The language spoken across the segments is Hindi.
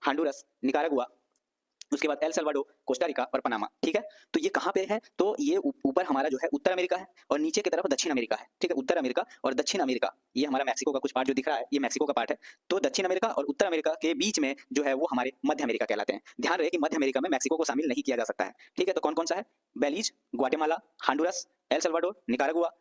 हांडुरस, निकारागुआ, उसके बाद एल सल्वाडोर, कोस्टा रिका और पनामा। ठीक है, तो ये कहाँ पे है? तो ये ऊपर हमारा जो है उत्तर अमेरिका है और नीचे की तरफ दक्षिण अमेरिका है। ठीक है, उत्तर अमेरिका और दक्षिण अमेरिका, ये हमारा मैक्सिको का कुछ पार्ट जो दिख रहा है ये मैक्सिको का पार्ट है। तो दक्षिण अमेरिका और उत्तर अमेरिका के बीच में जो है वो हमारे मध्य अमेरिका कहलाते हैं। ध्यान रहे कि मध्य अमेरिका में मैक्सिको को शामिल नहीं किया जा सकता है। ठीक है, तो कौन कौन सा है? Belize, Guatemala, Honduras, El Salvador, Nicaragua,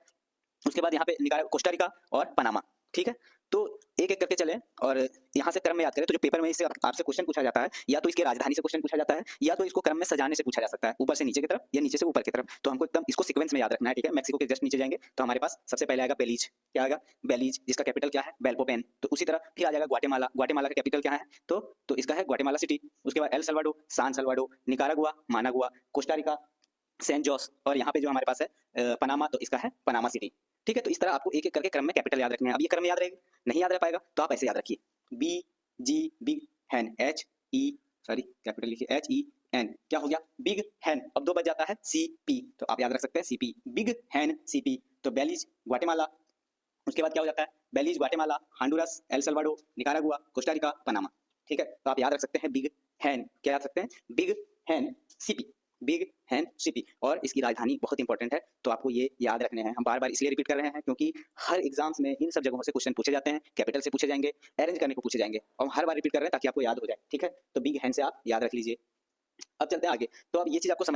उसके बाद यहाँ पे कोस्टा रिका और पनामा। ठीक है, तो एक एक करके चलें और यहाँ से क्रम में याद करें। तो जो पेपर में इससे आपसे क्वेश्चन पूछा जाता है, या तो इसके राजधानी से क्वेश्चन पूछा जाता है, या तो इसको क्रम में सजाने से पूछा जा सकता है, ऊपर से नीचे की तरफ या नीचे से ऊपर की तरफ। तो हमको एकदम इसको सीक्वेंस में याद रखना है। ठीक है, मैक्सिको के जस्ट नीचे जाएंगे तो हमारे पास सबसे पहले आएगा बेलीज। क्या आएगा? बेलीज, जिसका कैपिटल क्या है? बेल्पोपेन। तो उसी तरह फिर आ जाएगा ग्वाटेमाला। ग्वाटेमाला का कैपिटल क्या है? तो इसका है ग्वाटेमाला सिटी। उसके बाद El Salvador, San Salvador, Nicaragua, Managua, Costa Rica, San Jose, और यहाँ पे जो हमारे पास है पनामा, तो इसका है पनामा सिटी। ठीक है, तो इस तरह आपको एक एक करके क्रम में कैपिटल याद रखने हैं। अब ये क्रम में याद रहेगा, नहीं याद रह पाएगा तो आप ऐसे याद रखिए, बी जी बिग हैन, एच ई, सॉरी कैपिटल लिखिए, एच ई एन। क्या हो गया? बिग हैन। अब दो बच जाता है सी पी, तो आप याद रख सकते हैं C P, big hen C P. तो बेलीज, ग्वाटेमाला, उसके बाद क्या हो जाता है? Belize, Guatemala, Honduras, El Salvador, Nicaragua, Costa Rica, Panama. ठीक है, तो आप याद रख सकते हैं बिग हैन। क्या याद सकते हैं? बिग हैन सीपी, बिग हैन सीपी। और इसकी राजधानी बहुत इंपॉर्टेंट है, तो आपको ये याद रखने हैं। हम बार बार इसलिए रिपीट कर रहे हैं क्योंकि हर एग्जाम्स में इन सब जगहों से क्वेश्चन पूछे जाते हैं, कैपिटल से पूछे जाएंगे, अरेंज करने को पूछे जाएंगे, और हम हर बार रिपीट कर रहे हैं ताकि आपको याद हो जाए। ठीक है, तो बिग हैन से आप याद रख लीजिए। अब चलते हैं आगे। तो अब ये चीज आपको समझ